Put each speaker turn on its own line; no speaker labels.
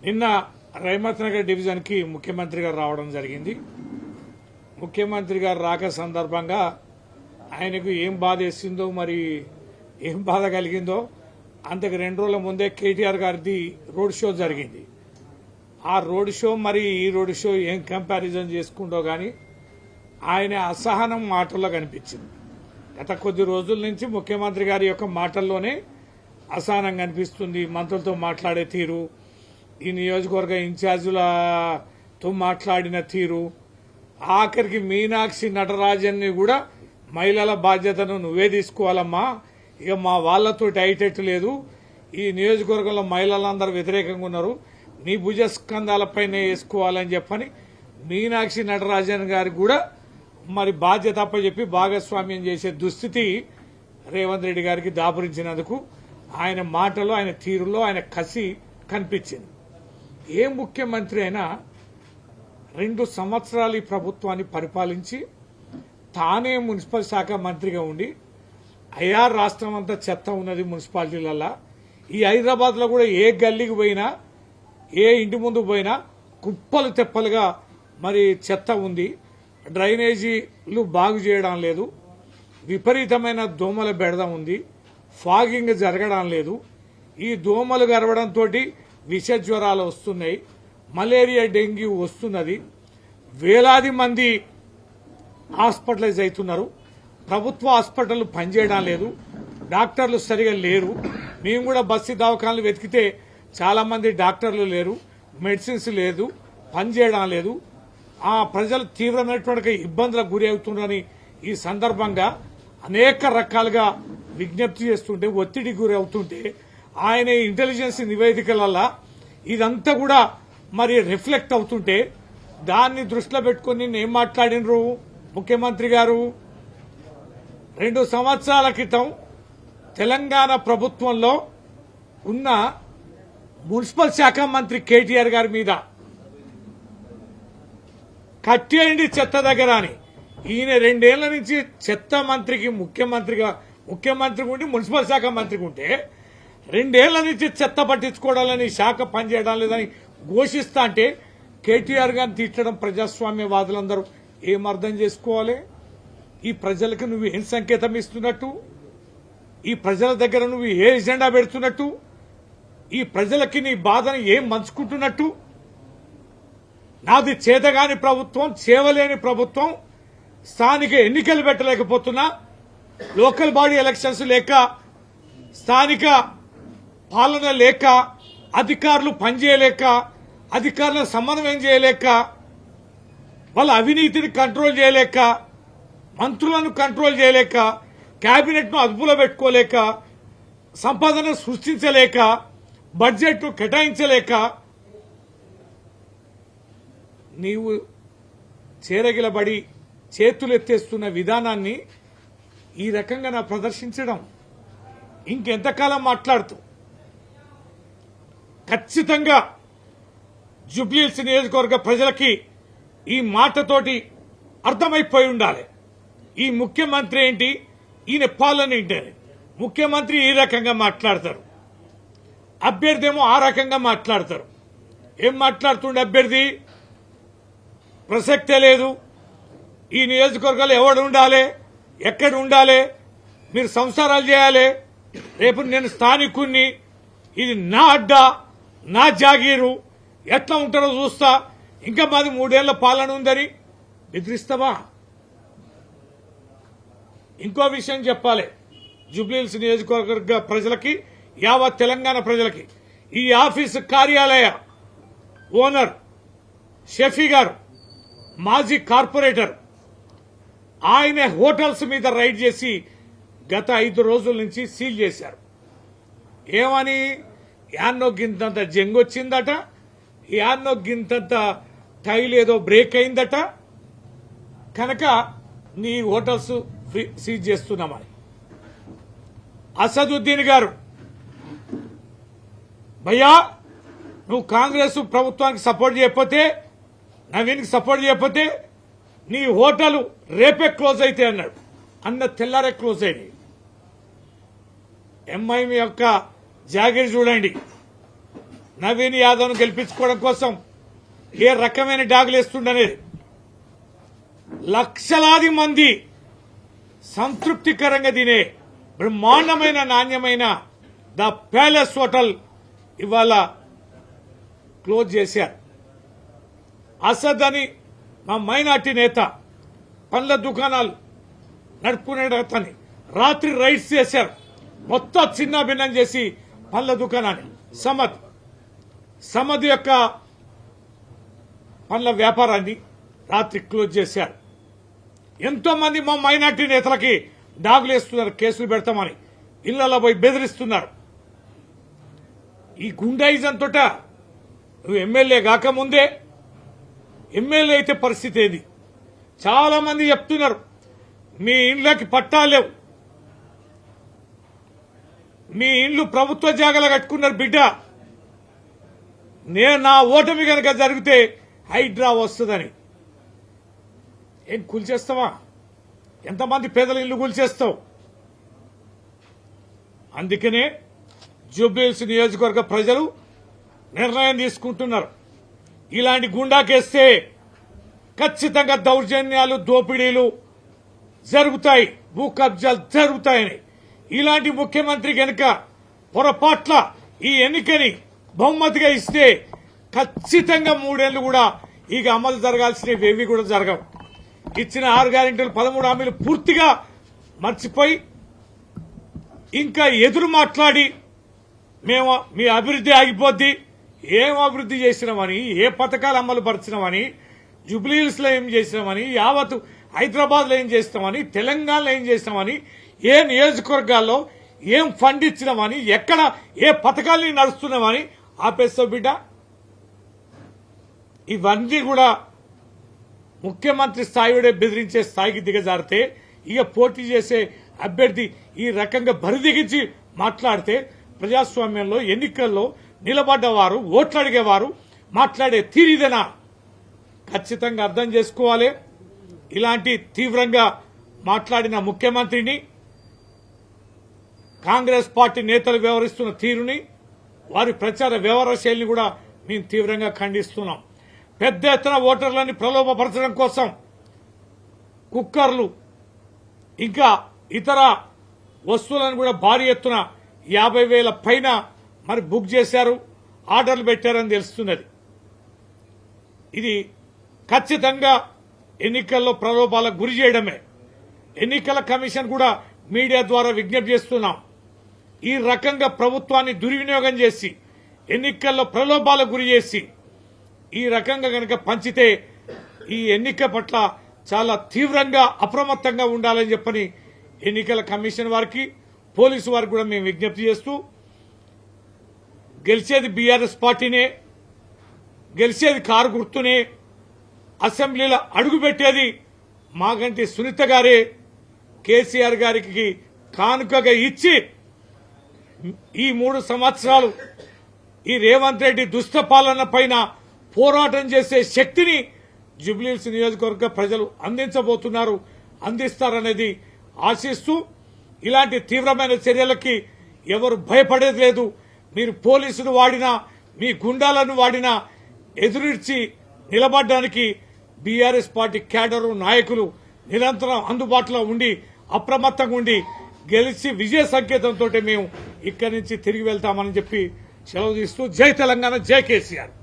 నిన్న రైమత్ నగర్ డివిజన్ కి ముఖ్యమంత్రి గారు రావడం జరిగింది. ముఖ్యమంత్రి గారు రాక సందర్భంగా ఆయనకు ఏం బాధ వేసిందో మరి ఏం బాధ కలిగిందో అంతకు 2 రోజుల ముందే కేటీఆర్ గారిది రోడ్ షో జరిగింది. ఆ రోడ్ షో మరి ఈ రోడ్ షో ఏం కంపారిజన్ చేసుకుంటో గాని ఆయన అసహనం మాటల్లో కనిపించింది. గత కొద్ది రోజుల నుంచి ముఖ్యమంత్రి గారి యొక్క మాటల్లోనే అసహనం కనిపిస్తుంది. మంత్రులతో మాట్లాడే తీరు, ఈ నియోజకవర్గ ఇన్ఛార్జీలతో మాట్లాడిన తీరు, ఆఖరికి మీనాక్షి నటరాజన్ని కూడా మహిళల బాధ్యతను నువ్వే తీసుకోవాలమ్మా, ఇక మా వాళ్లతో అయ్యేటట్టు లేదు, ఈ నియోజకవర్గంలో మహిళలందరూ వ్యతిరేకంగా ఉన్నారు, నీ భుజస్కంధాలపైనే వేసుకోవాలని చెప్పని మీనాక్షి నటరాజన్ గారికి కూడా మరి బాధ్యత అప్పచెప్పి భాగస్వామ్యం చేసే దుస్థితి రేవంత్ రెడ్డి గారికి దాపురించినందుకు ఆయన మాటలో, ఆయన తీరులో ఆయన కసి కనిపించింది. ఏ ముఖ్యమంత్రి అయినా 2 సంవత్సరాలు ఈ ప్రభుత్వాన్ని పరిపాలించి తానే మున్సిపల్ శాఖ మంత్రిగా ఉండి అయ్యా రాష్ట్రం అంతా చెత్త ఉన్నది మున్సిపాలిటీలల్లా, ఈ హైదరాబాద్ లో కూడా ఏ గల్లీకి పోయినా ఏ ఇంటి ముందు పోయినా కుప్పలు తెప్పలుగా మరి చెత్త ఉంది, డ్రైనేజీలు బాగు చేయడం లేదు, విపరీతమైన దోమల బెడద ఉంది, ఫాగింగ్ జరగడం లేదు, ఈ దోమలు గరవడంతో విష జ్వరాలు వస్తున్నాయి, మలేరియా డెంగ్యూ వస్తున్నది, వేలాది మంది హాస్పిటలైజ్ అవుతున్నారు, ప్రభుత్వ హాస్పిటల్ పనిచేయడం లేదు, డాక్టర్లు సరిగా లేరు, మేము కూడా బస్సు దవాఖానలు వెతికితే చాలా మంది డాక్టర్లు లేరు, మెడిసిన్స్ లేదు, పనిచేయడం లేదు, ఆ ప్రజలు తీవ్రమైనటువంటి ఇబ్బందులకు గురి అవుతున్నారని ఈ సందర్భంగా అనేక రకాలుగా విజ్ఞప్తి చేస్తుంటే, ఒత్తిడికి గురి అవుతుంటే ఆయన ఇంటెలిజెన్స్ నివేదికలల్లా ఇదంతా కూడా మరి రిఫ్లెక్ట్ అవుతుంటే దాన్ని దృష్టిలో పెట్టుకుని ఏం మాట్లాడినరు ముఖ్యమంత్రి గారు? 2 సంవత్సరాల క్రితం తెలంగాణ ప్రభుత్వంలో ఉన్న మున్సిపల్ శాఖ మంత్రి కేటీఆర్ గారి మీద కట్టేయండి చెత్త దగ్గర అని ఈయన 2 ఏళ్ల నుంచి చెత్త మంత్రికి ముఖ్యమంత్రి ఉండి మున్సిపల్ శాఖ మంత్రికి ఉంటే 2 ఏళ్ల నుంచి చెత్త పట్టించుకోవడాలని శాఖ పనిచేయడం లేదని ఘోషిస్తా అంటే కేటీఆర్ గారిని తిట్టడం ప్రజాస్వామ్యవాదులందరూ ఏం అర్థం చేసుకోవాలి? ఈ ప్రజలకు నువ్వు ఏం సంకేతం ఇస్తున్నట్టు, ఈ ప్రజల దగ్గర నువ్వు ఏ ఎజెండా పెడుతున్నట్టు, ఈ ప్రజలకి నీ బాధను ఏం మంచుకుంటున్నట్టు? నాది చేతగాని ప్రభుత్వం, చేవలేని ప్రభుత్వం, స్థానిక ఎన్నికలు పెట్టలేకపోతున్నా, లోకల్ బాడీ ఎలక్షన్స్ లేక, స్థానిక పాలన లేక, అధికారులు పనిచేయలేక, అధికారులను సమన్వయం చేయలేక, వాళ్ళ అవినీతిని కంట్రోల్ చేయలేక, మంత్రులను కంట్రోల్ చేయలేక, కేబినెట్ ను అదుపులో పెట్టుకోలేక, సంపదను సృష్టించలేక, బడ్జెట్ ను కేటాయించలేక నీవు చేరగిలబడి చేతులెత్తేస్తున్న విధానాన్ని ఈ రకంగా నా ప్రదర్శించడం ఇంకెంతకాలం మాట్లాడుతూ? ఖచ్చితంగా జూబ్లీహిల్స్ నియోజకవర్గ ప్రజలకి ఈ మాటతోటి అర్థమైపోయి ఉండాలి. ఈ ముఖ్యమంత్రి ఏంటి, ఈయన పాలన ఏంటని. ముఖ్యమంత్రి ఈ రకంగా మాట్లాడతారు, అభ్యర్థి ఏమో ఆ రకంగా మాట్లాడతారు. ఏం మాట్లాడుతుండే అభ్యర్థి? ప్రసక్తే లేదు, ఈ నియోజకవర్గాలు ఎవడు ఉండాలి, ఎక్కడ ఉండాలి, మీరు సంసారాలు చేయాలి, రేపు నేను స్థానికుణ్ణి, ఇది నా అడ్డా, నా జాగీరు, ఎట్లా ఉంటారో చూస్తా, ఇంకా మాది 3 ఏళ్ల పాలన ఉందని బెదిరిస్తావా? ఇంకో విషయం చెప్పాలి జూబ్లీహిల్స్ నియోజకవర్గ ప్రజలకి, యావత్ తెలంగాణ ప్రజలకి. ఈ ఆఫీసు కార్యాలయ ఓనర్ షఫీ గారు, మాజీ కార్పొరేటర్, ఆయన హోటల్స్ మీద రైడ్ చేసి గత 5 రోజుల నుంచి సీల్ చేశారు. ఏమని? యాన్నో గింతంత జంగొచ్చిందట, యాన్నో గింతంత టైల్ ఏదో బ్రేక్ అయిందట, కనుక నీ హోటల్స్ సీజ్ చేస్తున్నామని. అసదుద్దీన్ గారు, భయ్యా నువ్వు కాంగ్రెస్ ప్రభుత్వానికి సపోర్ట్ చేయకపోతే, నవీన్కి సపోర్ట్ చేయకపోతే నీ హోటల్ రేపే క్లోజ్ అయితే అన్నాడు. అన్న తెల్లారే క్లోజ్ అయింది. ఎంఐఎం యొక్క జాగీర్ చూడండి, నవీన్ యాదవ్ను గెలిపించుకోవడం కోసం ఏ రకమైన డాగులు వేస్తుండనేది లక్షలాది మంది సంతృప్తికరంగా తినే బ్రహ్మాండమైన నాణ్యమైన ద ప్యాలెస్ హోటల్ ఇవాళ క్లోజ్ చేశారు. అసద్ అని మా మైనార్టీ నేత పండ్ల దుకాణాలు నడుపుకునే అతన్ని రాత్రి రైడ్స్ చేశారు. మొత్తం చిన్న భిన్నం చేసి పండ్ల దుకాణాన్ని సమద్ యొక్క పండ్ల వ్యాపారాన్ని రాత్రి క్లోజ్ చేశారు. ఎంతో మంది మా మైనార్టీ నేతలకి డాగులు వేస్తున్నారు, కేసులు పెడతామని ఇళ్లలో పోయి బెదిరిస్తున్నారు. ఈ గుండాయిజం తోట నువ్వు ఎమ్మెల్యే కాకముందే ఎమ్మెల్యే అయితే పరిస్థితి ఏది? చాలా మంది చెప్తున్నారు మీ ఇండ్లకి పట్టాలు లేవు, మీ ఇండ్లు ప్రభుత్వ జాగాలో కట్టుకున్నారు బిడ్డ, నా ఓటమి కనుక జరిగితే హైడ్రా వస్తుందని. ఏం కూల్చేస్తావా? ఎంతమంది పేదల ఇల్లు కూల్చేస్తావు? అందుకనే జూబ్లీహిల్స్ నియోజకవర్గ ప్రజలు నిర్ణయం తీసుకుంటున్నారు. ఇలాంటి గుండాకేస్తే ఖచ్చితంగా దౌర్జన్యాలు, దోపిడీలు జరుగుతాయి, భూ కబ్జాలు జరుగుతాయని. ఇలాంటి ముఖ్యమంత్రి కనుక పొరపాట్ల ఈ ఎన్నికని బహుమతిగా ఇస్తే ఖచ్చితంగా 3 ఏళ్లు కూడా ఇక అమలు జరగాల్సినవి ఏవి కూడా జరగవు. ఇచ్చిన 6 గ్యారెంటీలు 13 హామీలు పూర్తిగా మర్చిపోయి ఇంకా ఎదురు మాట్లాడి మేము మీ అభివృద్ధి ఆగిపోద్ది, ఏం అభివృద్ధి చేసినామని, ఏ పథకాలు అమలు పరిచినామని, జూబ్లీహిల్స్ లో ఏం చేసినామని, యావత్ హైదరాబాద్ లో ఏం చేసినామని, తెలంగాణలో ఏం చేసినామని, ఏ నియోజకవర్గాల్లో ఏం ఫండ్ ఇచ్చినామని, ఎక్కడ ఏ పథకాలని నడుస్తున్నామని ఆపేస్తావు బిడ్డ. ఇవన్నీ కూడా ముఖ్యమంత్రి స్థాయిడే బెదిరించే స్థాయికి దిగజారితే ఇక పోటీ చేసే అభ్యర్థి ఈ రకంగా బరిదిగించి మాట్లాడితే ప్రజాస్వామ్యంలో ఎన్నికల్లో నిలబడ్డవారు, ఓట్లు అడిగేవారు మాట్లాడే తీరిదేనా ఖచ్చితంగా అర్థం చేసుకోవాలి. ఇలాంటి తీవ్రంగా మాట్లాడిన ముఖ్యమంత్రిని, కాంగ్రెస్ పార్టీ నేతలు వ్యవహరిస్తున్న తీరుని, వారి ప్రచార వ్యవహార శైలిని కూడా మేము తీవ్రంగా ఖండిస్తున్నాం. పెద్ద ఎత్తున ఓటర్లని ప్రలోభపరచడం కోసం కుక్కర్లు ఇంకా ఇతర వస్తువులను కూడా భారీ ఎత్తున 50,000 పైన మరి బుక్ చేశారు, ఆర్డర్లు పెట్టారని తెలుస్తున్నది. ఇది ఖచ్చితంగా ఎన్నికల్లో ప్రలోభాలకు గురి చేయడమే. ఎన్నికల కమిషన్ కూడా మీడియా ద్వారా విజ్ఞప్తి చేస్తున్నాం. ఈ రకంగా ప్రభుత్వాన్ని దుర్వినియోగం చేసి ఎన్నికల్లో ప్రలోభాలకు గురి చేసి ఈ రకంగా కనుక పంచితే ఈ ఎన్నిక పట్ల చాలా తీవ్రంగా అప్రమత్తంగా ఉండాలని చెప్పని ఎన్నికల కమిషన్ వారికి, పోలీసు వారికి కూడా మేము విజ్ఞప్తి చేస్తూ, గెలిచేది బీఆర్ఎస్ పార్టీనే, గెలిచేది కారు గుర్తునే, అసెంబ్లీలో అడుగుపెట్టేది మాగంటి సునీత గారే, కేసీఆర్ గారికి కానుకగా ఇచ్చి ఈ 3 సంవత్సరాలు ఈ రేవంత్ రెడ్డి దుష్ట పాలన పైన పోరాటం చేసే శక్తిని జూబ్లీహిల్స్ నియోజకవర్గ ప్రజలు అందించబోతున్నారు, అందిస్తారనేది ఆశిస్తూ, ఇలాంటి తీవ్రమైన చర్యలకి ఎవరు భయపడేది లేదు. మీరు పోలీసులు వాడినా, మీ గుండాలను వాడినా ఎదురిచ్చి నిలబడడానికి బీఆర్ఎస్ పార్టీ క్యాడరు నాయకులు నిరంతరం అందుబాటులో ఉండి అప్రమత్తంగా ఉండి గెలిచి విజయ సంకేతంతో మేము ఇక్కడి నుంచి తిరిగి వెళ్తామని చెప్పి సెలవు తీస్తూ జై తెలంగాణ, జై కేసీఆర్.